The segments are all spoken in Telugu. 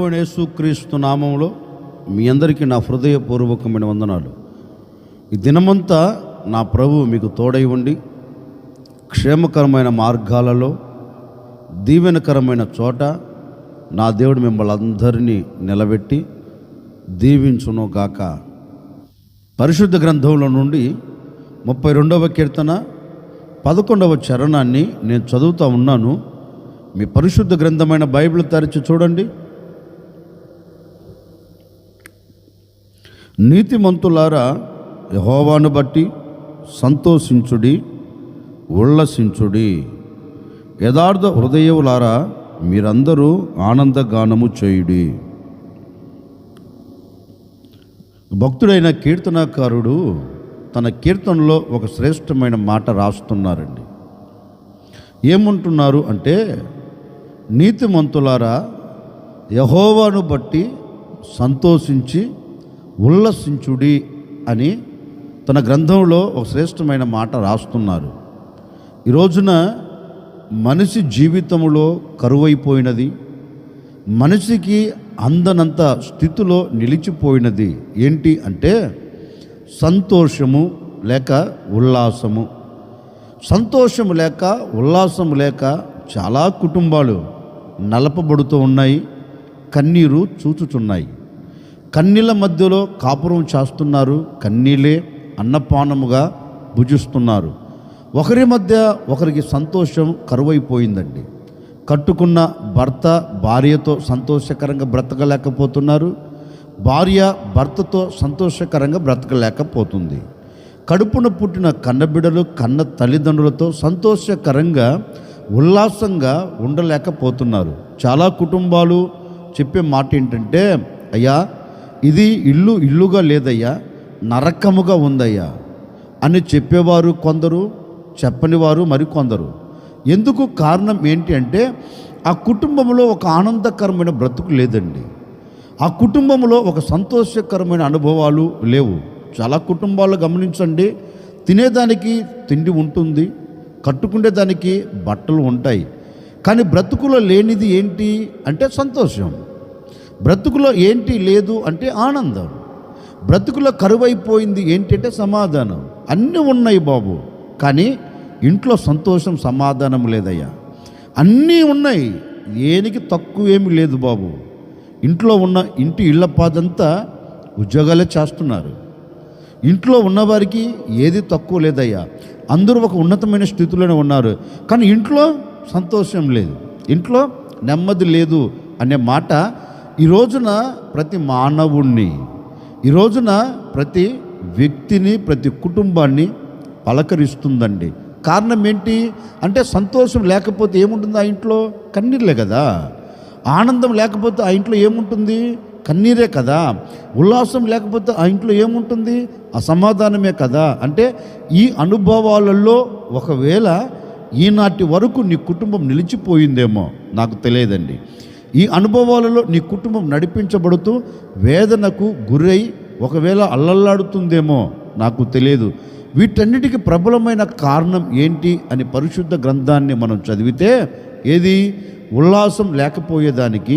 ప్రభువైన యేసుక్రీస్తు నామములో మీ అందరికీ నా హృదయపూర్వకమైన వందనాలు. ఈ దినమంతా నా ప్రభువు మీకు తోడై ఉండి క్షేమకరమైన మార్గాలలో దీవెనకరమైన చోట నా దేవుడు మిమ్మల్ని అందరినీ నిలబెట్టి దీవించును గాక. పరిశుద్ధ గ్రంథంలో నుండి 32వ కీర్తన 11వ చరణాన్ని నేను చదువుతూ ఉన్నాను. మీ పరిశుద్ధ గ్రంథమైన బైబిల్ తెరిచి చూడండి. నీతిమంతులారా యెహోవాను బట్టి సంతోషించుడి, ఉల్లసించుడి. యథార్థ హృదయులారా మీరందరూ ఆనందగానము చేయుడి. భక్తుడైన కీర్తనకారుడు తన కీర్తనలో ఒక శ్రేష్టమైన మాట రాస్తున్నారండి. ఏమంటున్నారు అంటే, నీతిమంతులారా యెహోవాను బట్టి సంతోషించి ఉల్లసించుడి అని తన గ్రంథంలో ఒక శ్రేష్టమైన మాట రాస్తున్నారు. ఈ రోజున మనిషి జీవితంలో కరువైపోయినది, మనిషికి అందనంత స్థితిలో నిలిచిపోయినది ఏంటి అంటే సంతోషము లేక ఉల్లాసము. సంతోషము లేక ఉల్లాసము లేక చాలా కుటుంబాలు నలపబడుతూ ఉన్నాయి, కన్నీరు చూచుచున్నాయి. కన్నీళ్ళ మధ్యలో కాపురం చేస్తున్నారు, కన్నీళ్ళే అన్నపానముగా భుజిస్తున్నారు. ఒకరి మధ్య ఒకరికి సంతోషం కరువైపోయిందండి. కట్టుకున్న భర్త భార్యతో సంతోషకరంగా బ్రతకలేకపోతున్నారు, భార్య భర్తతో సంతోషకరంగా బ్రతకలేకపోతుంది. కడుపున పుట్టిన కన్నబిడ్డలు కన్న తల్లిదండ్రులతో సంతోషకరంగా ఉల్లాసంగా ఉండలేకపోతున్నారు. చాలా కుటుంబాలు చెప్పే మాట ఏంటంటే, అయ్యా ఇది ఇల్లుగా లేదయ్యా, నరకముగా ఉందయ్యా అని చెప్పేవారు కొందరు, చెప్పని వారు మరికొందరు. ఎందుకు కారణం ఏంటి అంటే ఆ కుటుంబంలో ఒక ఆనందకరమైన బ్రతుకు లేదండి. ఆ కుటుంబంలో ఒక సంతోషకరమైన అనుభవాలు లేవు. చాలా కుటుంబాలు గమనించండి, తినేదానికి తిండి ఉంటుంది, కట్టుకునేదానికి బట్టలు ఉంటాయి, కానీ బ్రతుకులో లేనిది ఏంటి అంటే సంతోషం. బ్రతుకులో ఏంటి లేదు అంటే ఆనందం. బ్రతుకులో కరువైపోయింది ఏంటి అంటే సమాధానం. అన్నీ ఉన్నాయి బాబు, కానీ ఇంట్లో సంతోషం సమాధానం లేదయ్యా. అన్నీ ఉన్నాయి, ఏనికి తక్కువ ఏమి లేదు బాబు. ఇంట్లో ఉన్న ఇళ్ళ పాదంతా ఉద్యోగాలే చేస్తున్నారు. ఇంట్లో ఉన్నవారికి ఏది తక్కువ లేదయ్యా, అందరూ ఒక ఉన్నతమైన స్థితిలోనే ఉన్నారు, కానీ ఇంట్లో సంతోషం లేదు, ఇంట్లో నెమ్మది లేదు అనే మాట ఈ రోజున ప్రతి మానవుణ్ణి, ఈ రోజున ప్రతి వ్యక్తిని, ప్రతి కుటుంబాన్ని పలకరిస్తుందండి. కారణం ఏంటి అంటే సంతోషం లేకపోతే ఏముంటుంది ఆ ఇంట్లో? కన్నీళ్ళే కదా. ఆనందం లేకపోతే ఆ ఇంట్లో ఏముంటుంది? కన్నీరే కదా. ఉల్లాసం లేకపోతే ఆ ఇంట్లో ఏముంటుంది? అసమాధానమే కదా. అంటే ఈ అనుభవాలలో ఒకవేళ ఈనాటి వరకు నీ కుటుంబం నిలిచిపోయిందేమో నాకు తెలియదండి. ఈ అనుభవాలలో నీ కుటుంబం నడిపించబడుతూ వేదనకు గురై ఒకవేళ అల్లల్లాడుతుందేమో నాకు తెలియదు. వీటన్నిటికీ ప్రబలమైన కారణం ఏంటి అని పరిశుద్ధ గ్రంథాన్ని మనం చదివితే ఏది? ఉల్లాసం లేకపోయేదానికి,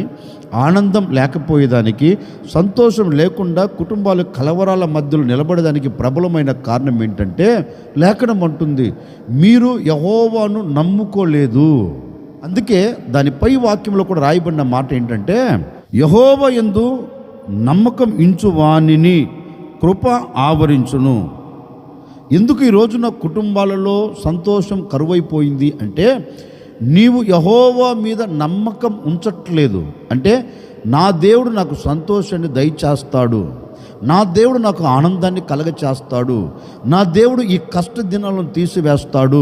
ఆనందం లేకపోయేదానికి, సంతోషం లేకుండా కుటుంబాలు కలవరాల మధ్యలో నిలబడడానికి ప్రబలమైన కారణం ఏంటంటే లేఖనం అంటుంది, మీరు యెహోవాను నమ్ముకోలేదు. అందుకే దానిపై వాక్యంలో కూడా రాయబడిన మాట ఏంటంటే, యెహోవా యందు నమ్మకం ఇంచు వానిని కృప ఆవరించును. ఎందుకు ఈ రోజున కుటుంబాలలో సంతోషం కరువైపోయింది అంటే నీవు యెహోవా మీద నమ్మకం ఉంచట్లేదు. అంటే నా దేవుడు నాకు సంతోషాన్ని దయచేస్తాడు, నా దేవుడు నాకు ఆనందాన్ని కలగచేస్తాడు, నా దేవుడు ఈ కష్ట దినాలను తీసివేస్తాడు,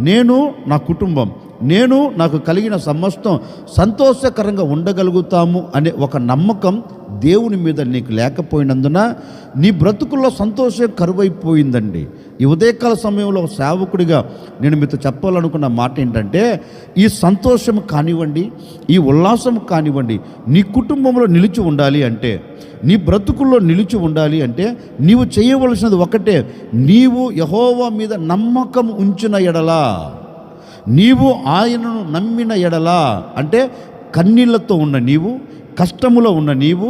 నేను నా కుటుంబం, నేను నాకు కలిగిన సమస్తం సంతోషకరంగా ఉండగలుగుతాము అనే ఒక నమ్మకం దేవుని మీద నీకు లేకపోయినందున నీ బ్రతుకుల్లో సంతోషం కరువైపోయిందండి. ఈ ఉదయకాల సమయంలో సేవకుడిగా నేను మీతో చెప్పాలనుకున్న మాట ఏంటంటే, ఈ సంతోషం కానివ్వండి, ఈ ఉల్లాసం కానివ్వండి నీ కుటుంబంలో నిలిచి ఉండాలి అంటే, నీ బ్రతుకుల్లో నిలిచి ఉండాలి అంటే నీవు చేయవలసినది ఒకటే, నీవు యెహోవా మీద నమ్మకం ఉంచిన ఎడలా, నీవు ఆయనను నమ్మిన ఎడలా, అంటే కన్నీళ్లతో ఉన్న నీవు, కష్టములో ఉన్న నీవు,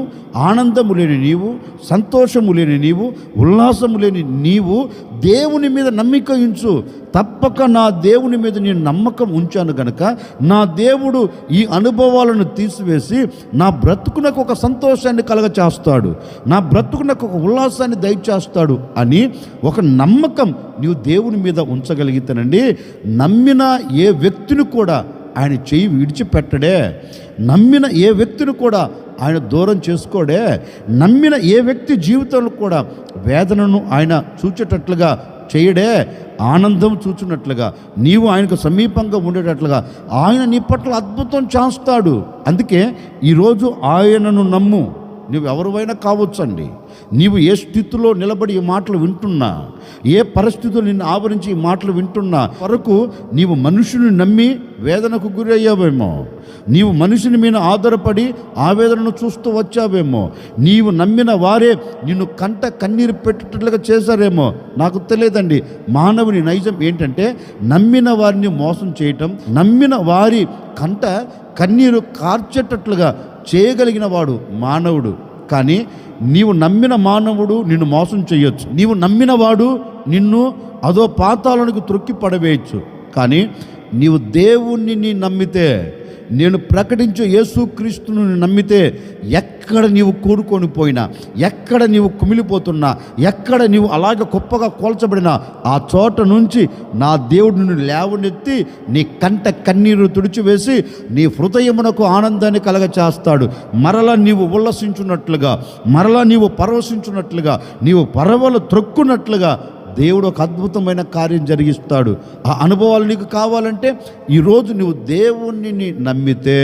ఆనందము లేని నీవు, సంతోషము లేని నీవు, ఉల్లాసము లేని నీవు దేవుని మీద నమ్మిక ఉంచు. తప్పక నా దేవుని మీద నేను నమ్మకం ఉంచాను గనక నా దేవుడు ఈ అనుభవాలను తీసివేసి నా బ్రతుకునకు ఒక సంతోషాన్ని కలగచేస్తాడు, నా బ్రతుకునకు ఒక ఉల్లాసాన్ని దయచేస్తాడు అని ఒక నమ్మకం నీవు దేవుని మీద ఉంచగలిగితేనండి, నమ్మిన ఏ వ్యక్తిని కూడా ఆయన చెయ్యి విడిచిపెట్టడే, నమ్మిన ఏ వ్యక్తిని కూడా ఆయన దూరం చేసుకోడే, నమ్మిన ఏ వ్యక్తి జీవితంలో కూడా వేదనను ఆయన చూచేటట్లుగా చేయడే, ఆనందం చూచున్నట్లుగా నీవు ఆయనకు సమీపంగా ఉండేటట్లుగా ఆయన నీ పట్ల అద్భుతం చేస్తాడు. అందుకే ఈరోజు ఆయనను నమ్ము. నువ్వు ఎవరివైనా కావచ్చండి. నీవు ఏ స్థితిలో నిలబడి ఈ మాటలు వింటున్నా, ఏ పరిస్థితులు నిన్ను ఆవరించి ఈ మాటలు వింటున్నా వరకు నీవు మనుషుని నమ్మి వేదనకు గురి అయ్యావేమో, నీవు మనుషుని మీద ఆధారపడి ఆవేదనను చూస్తూ వచ్చావేమో, నీవు నమ్మిన వారే నిన్ను కంట కన్నీరు పెట్టేటట్లుగా చేశారేమో. నాకు తెలియదండి, మానవుని నైజం ఏంటంటే నమ్మిన వారిని మోసం చేయటం, నమ్మిన వారి కంట కన్నీరు కార్చేటట్లుగా చేయగలిగిన వాడు మానవుడు. కానీ నీవు నమ్మిన మానవుడు నిన్ను మోసం చేయొచ్చు, నీవు నమ్మిన వాడు నిన్ను అదో పాతాళానికి త్రొక్కి పడవేయచ్చు. కానీ నీవు దేవుణ్ణి నమ్మితే, నేను ప్రకటించే యేసుక్రీస్తును నమ్మితే ఎక్కడ నీవు కూరుకొని పోయినా, ఎక్కడ నీవు కుమిలిపోతున్నా, ఎక్కడ నీవు అలాగే గొప్పగా కోల్చబడినా ఆ చోట నుంచి నా దేవుడు నిన్ను లేవనెత్తి నీ కంట కన్నీరు తుడిచివేసి నీ హృదయమునకు ఆనందాన్ని కలగచేస్తాడు. మరలా నీవు ఉల్లసించున్నట్లుగా, మరలా నీవు పరవశించున్నట్లుగా, నీవు పరవలు త్రొక్కున్నట్లుగా దేవుడు ఒక అద్భుతమైన కార్యం జరిగిస్తాడు. ఆ అనుభవాలు నీకు కావాలంటే ఈరోజు నువ్వు దేవుణ్ణి నమ్మితే,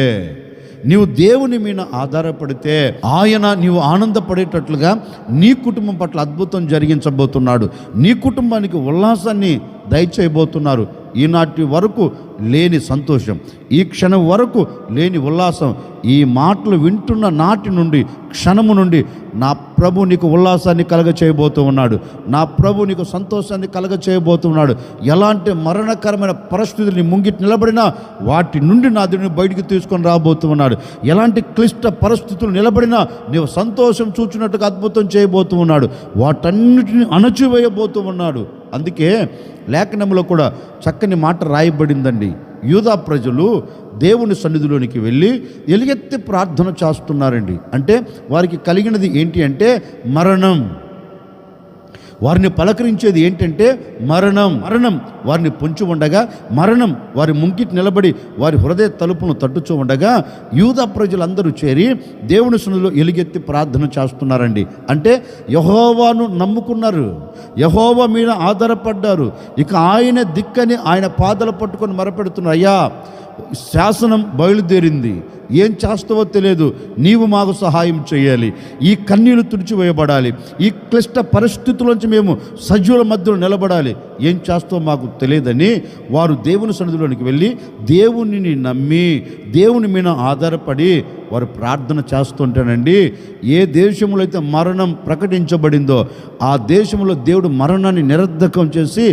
నీవు దేవుని మీద ఆధారపడితే ఆయన నీవు ఆనందపడేటట్లుగా నీ కుటుంబం పట్ల అద్భుతం జరిగించబోతున్నాడు. నీ కుటుంబానికి ఉల్లాసాన్ని దయచేయబోతున్నారు. ఈనాటి వరకు లేని సంతోషం, ఈ క్షణం వరకు లేని ఉల్లాసం, ఈ మాటలు వింటున్న నాటి నుండి, క్షణము నుండి నా ప్రభు నీకు ఉల్లాసాన్ని కలగ చేయబోతూ ఉన్నాడు. నా ప్రభు నీకు సంతోషాన్ని కలగ చేయబోతున్నాడు. ఎలాంటి మరణకరమైన పరిస్థితుల్ని ముంగిటి నిలబడినా వాటి నుండి నా దేవుని బయటికి తీసుకొని రాబోతూ ఉన్నాడు. ఎలాంటి క్లిష్ట పరిస్థితులు నిలబడినా నీవు సంతోషం చూచినట్టుగా అద్భుతం చేయబోతూ ఉన్నాడు. వాటన్నిటిని అణచివేయబోతూ ఉన్నాడు. అందుకే లేఖనంలో కూడా చక్కని మాట రాయబడిందండి. యూదా ప్రజలు దేవుని సన్నిధిలోనికి వెళ్ళి ఎలుగెత్తి ప్రార్థన చేస్తున్నారండి. అంటే వారికి కలిగినది ఏంటి అంటే మరణం. వారిని పలకరించేది ఏంటంటే మరణం. మరణం వారిని పొంచి ఉండగా, మరణం వారి ముంగిటి నిలబడి వారి హృదయ తలుపును తట్టుచూ ఉండగా యూదా ప్రజలందరూ చేరి దేవుని సన్నిధిలో ఎలుగెత్తి ప్రార్థన చేస్తున్నారండి. అంటే యెహోవాను నమ్ముకున్నారు, యెహోవా మీద ఆధారపడ్డారు. ఇక ఆయన దిక్కని ఆయన పాదాలు పట్టుకొని మొరపెడుతున్నారు, అయ్యా శాసనం బయలుదేరింది, ఏం చేస్తావో తెలియదు, నీవు మాకు సహాయం చేయాలి, ఈ కన్నీళ్లు తుడిచివేయబడాలి, ఈ క్లిష్ట పరిస్థితుల్లోంచి మేము సజీవుల మధ్యలో నిలబడాలి, ఏం చేస్తావో మాకు తెలియదని వారు దేవుని సన్నిధిలోనికి వెళ్ళి దేవునిని నమ్మి దేవుని మీద ఆధారపడి వారు ప్రార్థన చేస్తుంటానండి. ఏ దేశంలో అయితే మరణం ప్రకటించబడిందో ఆ దేశంలో దేవుడు మరణాన్ని నిరర్ధకం చేసి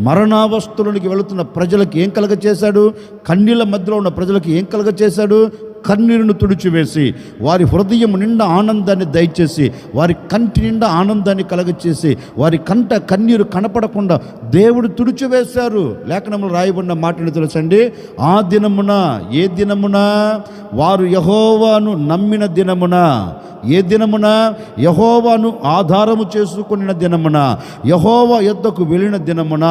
మరణావస్థలోనికి వెళుతున్న ప్రజలకు ఏం కలగచేశాడు? కన్నీళ్ళ మధ్యలో ఉన్న ప్రజలకు ఏం కలగచేశాడు? కన్నీరును తుడిచివేసి వారి హృదయం నిండా ఆనందాన్ని దయచేసి వారి కంటి నిండా ఆనందాన్ని కలగచేసి వారి కంట కన్నీరు కనపడకుండా దేవుడు తుడిచివేశారు. లేఖనంలో రాయబడిన మాటను తెలుసండి. ఆ దినమున, ఏ దినమున? వారు యెహోవాను నమ్మిన దినమున. ఏ దినమున? యెహోవాను ఆధారము చేసుకున్న దినమున, యెహోవా యొద్దకు వెళ్ళిన దినమున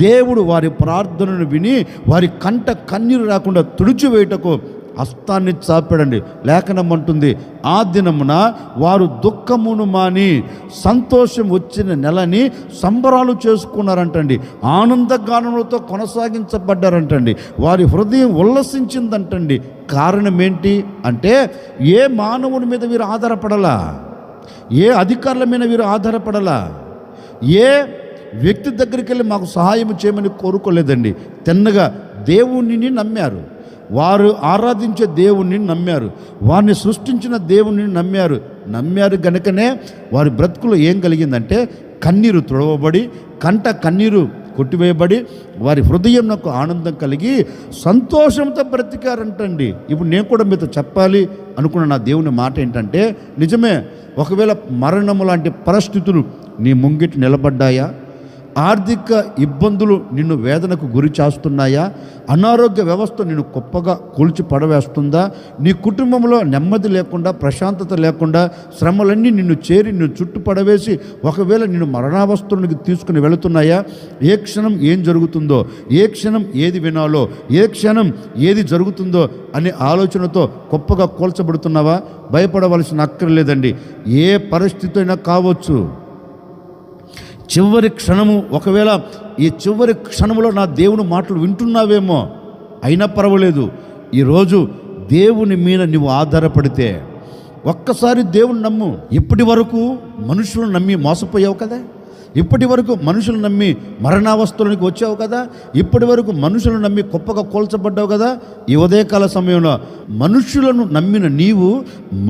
దేవుడు వారి ప్రార్థనను విని వారి కంట కన్నీరు రాకుండా తుడిచివేయుటకు హస్తాన్ని చాపాడండి. లేఖనం అంటుంది, ఆ దినమున వారు దుఃఖమును మాని సంతోషం వచ్చిన నెలని సంబరాలు చేసుకున్నారంటండి. ఆనందగానములతో కొనసాగించబడ్డారంటండి. వారి హృదయం ఉల్లసించిందంటండి. కారణం ఏంటి అంటే ఏ మానవుని మీద వీరు ఆధారపడలా, ఏ అధికారుల మీద వీరు ఆధారపడలా, ఏ వ్యక్తి దగ్గరికి వెళ్ళి మాకు సహాయం చేయమని కోరుకోలేదండి. తిన్నగా దేవుణ్ణి నమ్మారు. వారు ఆరాధించే దేవుణ్ణి నమ్మారు, వారిని సృష్టించిన దేవుణ్ణి నమ్మారు గనుకనే వారి బ్రతుకులో ఏం కలిగిందంటే కన్నీరు తుడవబడి కంట కన్నీరు కొట్టివేయబడి వారి హృదయంకు ఆనందం కలిగి సంతోషంతో బ్రతికారంటండి. ఇప్పుడు నేను కూడా మీతో చెప్పాలి అనుకున్న నా దేవుని మాట ఏంటంటే, నిజమే, ఒకవేళ మరణము లాంటి పరిస్థితులు నీ ముంగిటి నిలబడ్డాయా, ఆర్థిక ఇబ్బందులు నిన్ను వేదనకు గురి చేస్తున్నాయా, అనారోగ్య వ్యవస్థ నిన్ను గొప్పగా కూల్చి పడవేస్తుందా, నీ కుటుంబంలో నెమ్మది లేకుండా ప్రశాంతత లేకుండా శ్రమలన్నీ నిన్ను చేరి నిన్ను చుట్టు పడవేసి ఒకవేళ నిన్ను మరణావస్థలకు తీసుకుని వెళుతున్నాయా, ఏ క్షణం ఏం జరుగుతుందో, ఏ క్షణం ఏది వినాలో, ఏ క్షణం ఏది జరుగుతుందో అనే ఆలోచనతో గొప్పగా కూల్చబడుతున్నావా? భయపడవలసిన అక్కర్లేదండి. ఏ పరిస్థితి అయినా కావచ్చు. చివరి క్షణము, ఒకవేళ ఈ చివరి క్షణంలో నా దేవుని మాటలు వింటున్నావేమో, అయినా పర్వాలేదు. ఈరోజు దేవుని మీద నువ్వు ఆధారపడితే ఒక్కసారి దేవుని నమ్ము. ఇప్పటి వరకు మనుషులను నమ్మి మోసపోయావు కదా, ఇప్పటి వరకు మనుషులు నమ్మి మరణావస్థలోనికి వచ్చావు కదా, ఇప్పటి వరకు మనుషులను నమ్మి గొప్పగా కోల్చబడ్డావు కదా. ఈ ఉదయకాల సమయంలో మనుషులను నమ్మిన నీవు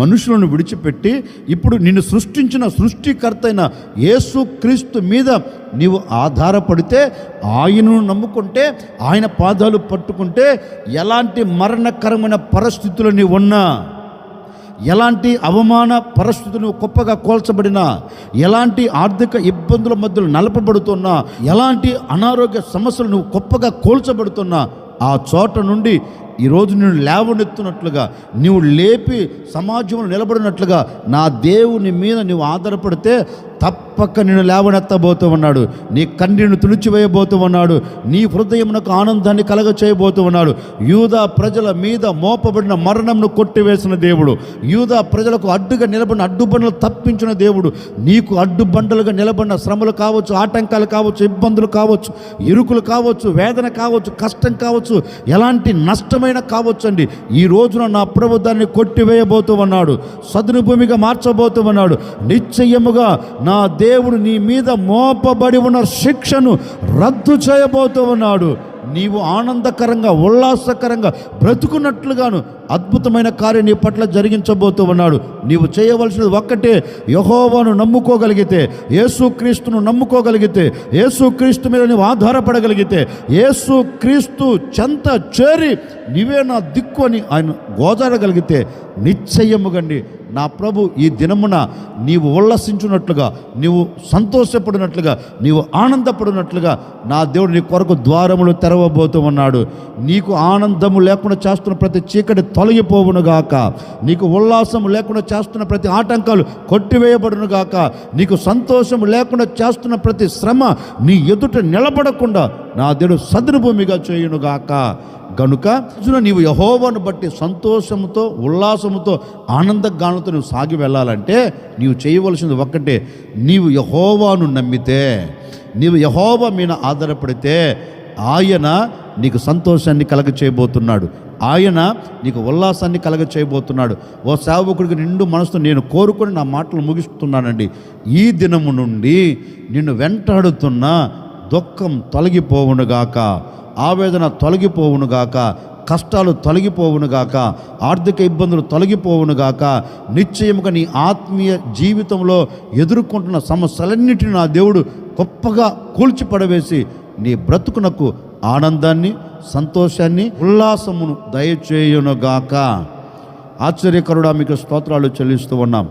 మనుషులను విడిచిపెట్టి ఇప్పుడు నిన్ను సృష్టించిన సృష్టికర్త అయిన యేసుక్రీస్తు మీద నీవు ఆధారపడితే, ఆయనను నమ్ముకుంటే, ఆయన పాదాలు పట్టుకుంటే, ఎలాంటి మరణకరమైన పరిస్థితులు నీవు ఉన్నా, ఎలాంటి అవమాన పరిస్థితులు గొప్పగా కోల్చబడినా, ఎలాంటి ఆర్థిక ఇబ్బందుల మధ్యలో నలపబడుతున్నా, ఎలాంటి అనారోగ్య సమస్యలు నువ్వు గొప్పగా కోల్చబడుతున్నా, ఆ చోట నుండి ఈరోజు నేను లేవనెత్తున్నట్లుగా, నీవు లేపి సమాజంలో నిలబడినట్లుగా నా దేవుని మీద నీవు ఆధారపడితే తప్పక నేను లేవనెత్తబోతూ ఉన్నాడు. నీ కన్నీరును తుడిచివేయబోతూ ఉన్నాడు. నీ హృదయమునకు ఆనందాన్ని కలగ చేయబోతూ ఉన్నాడు. యూదా ప్రజల మీద మోపబడిన మరణంను కొట్టివేసిన దేవుడు, యూదా ప్రజలకు అడ్డుగా నిలబడిన అడ్డుబండలు తప్పించిన దేవుడు, నీకు అడ్డుబండలుగా నిలబడిన శ్రమలు కావచ్చు, ఆటంకాలు కావచ్చు, ఇబ్బందులు కావచ్చు, ఇరుకులు కావచ్చు, వేదన కావచ్చు, కష్టం కావచ్చు, ఎలాంటి నష్టమైన కావచ్చు అండి, ఈ రోజున నా ప్రభు దాన్ని కొట్టివేయబోతూ ఉన్నాడు. సదును భూమిగా మార్చబోతూ ఉన్నాడు. నిశ్చయముగా నా దేవుడు నీ మీద మోపబడి ఉన్న శిక్షను రద్దు చేయబోతూ ఉన్నాడు. నీవు ఆనందకరంగా ఉల్లాసకరంగా బ్రతుకున్నట్లుగాను అద్భుతమైన కార్యం నీ పట్ల జరిగించబోతూ ఉన్నాడు. నీవు చేయవలసినది ఒక్కటే, యెహోవాను నమ్ముకోగలిగితే, యేసుక్రీస్తును నమ్ముకోగలిగితే, యేసుక్రీస్తు మీద నీవు ఆధారపడగలిగితే, యేసుక్రీస్తు చెంత చేరి నీవే నా దిక్కు అని ఆయన గోజాడగలిగితే, నిశ్చయముగండి నా ప్రభు ఈ దినమున నీవు ఉల్లసించున్నట్లుగా, నీవు సంతోషపడినట్లుగా, నీవు ఆనందపడినట్లుగా నా దేవుడు నీ కొరకు ద్వారములు తెరవబోతూ ఉన్నాడు. నీకు ఆనందము లేకుండా చేస్తున్న ప్రతి చీకటి తొలగిపోవునుగాక, నీకు ఉల్లాసము లేకుండా చేస్తున్న ప్రతి ఆటంకాలు కొట్టివేయబడునుగాక, నీకు సంతోషము లేకుండా చేస్తున్న ప్రతి శ్రమ నీ ఎదుట నిలబడకుండా నా దేవుడు సదును భూమిగా చేయునుగాక. గనుక నీవు యెహోవాను బట్టి సంతోషముతో, ఉల్లాసముతో, ఆనందగానంతో నువ్వు సాగి వెళ్ళాలంటే నీవు చేయవలసింది ఒక్కటే, నీవు యెహోవాను నమ్మితే, నీవు యెహోవా మీద ఆధారపడితే ఆయన నీకు సంతోషాన్ని కలగ చేయబోతున్నాడు. ఆయన నీకు ఉల్లాసాన్ని కలగ చేయబోతున్నాడు. ఓ సేవకుడికి నిండు మనసుతో నేను కోరుకొని నా మాటలు ముగిస్తున్నానండి. ఈ దినము నుండి నిన్ను వెంటాడుతున్న దుఃఖం తొలగిపోవునుగాక, ఆవేదన తొలగిపోవునుగాక, కష్టాలు తొలగిపోవునుగాక, ఆర్థిక ఇబ్బందులు తొలగిపోవునుగాక. నిశ్చయముగా నీ ఆత్మీయ జీవితంలో ఎదుర్కొంటున్న సమస్యలన్నిటిని నా దేవుడు గొప్పగా కూల్చిపడవేసి నీ బ్రతుకునకు ఆనందాన్ని, సంతోషాన్ని, ఉల్లాసమును దయచేయునుగాక. ఆశ్చర్యకరుడా మీకు స్తోత్రాలు చెల్లిస్తూ ఉన్నాం.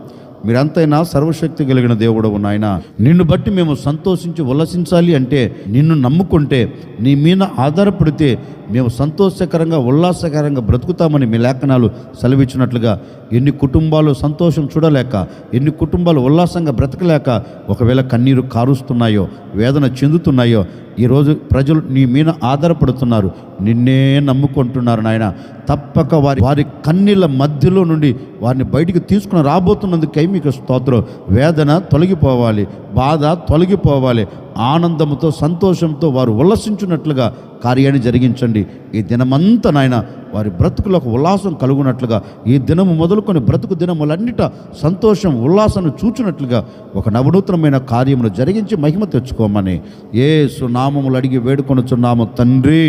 మీరంతైనా సర్వశక్తి కలిగిన దేవుడు నాయన, నిన్ను బట్టి మేము సంతోషించి ఉల్లసించాలి అంటే, నిన్ను నమ్ముకుంటే, నీ మీద ఆధారపడితే మేము సంతోషకరంగా ఉల్లాసకరంగా బ్రతుకుతామని మీ లేఖనాలు సెలవిచ్చినట్లుగా ఎన్ని కుటుంబాలు సంతోషం చూడలేక, ఎన్ని కుటుంబాలు ఉల్లాసంగా బ్రతకలేక ఒకవేళ కన్నీరు కారుస్తున్నాయో, వేదన చెందుతున్నాయో, ఈరోజు ప్రజలు నీ మీద ఆధారపడుతున్నారు, నిన్నే నమ్ముకుంటున్నారు నాయన. తప్పక వారి కన్నీళ్ళ మధ్యలో నుండి వారిని బయటికి తీసుకుని రాబోతున్నందుకై మీకు స్తోత్రం. వేదన తొలగిపోవాలి, బాధ తొలగిపోవాలి, ఆనందంతో సంతోషంతో వారు ఉల్లసించున్నట్లుగా కార్యాన్ని జరిగించండి. ఈ దినమంతా నాయన వారి బ్రతుకులకు ఉల్లాసం కలుగునట్లుగా, ఈ దినము మొదలుకొని బ్రతుకు దినములన్నిట సంతోషం ఉల్లాసాన్ని చూచినట్లుగా ఒక నవనూతనమైన కార్యమును జరిగించి మహిమ తెచ్చుకోమని యేసు నామములు అడిగి వేడుకొనుచున్నాము తండ్రి,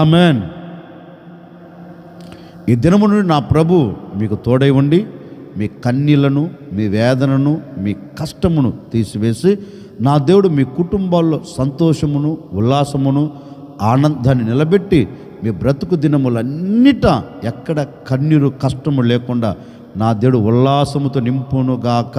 ఆమెన్. ఈ దినము నుండి నా ప్రభు మీకు తోడై ఉండి మీ కన్నీళ్లను, మీ వేదనను, మీ కష్టమును తీసివేసి నా దేవుడు మీ కుటుంబాల్లో సంతోషమును, ఉల్లాసమును, ఆనందాన్ని నిలబెట్టి మీ బ్రతుకు దినములన్నిట ఎక్కడ కన్నీరు, కష్టము లేకుండా నా దేవుడు ఉల్లాసముతో నింపునుగాక.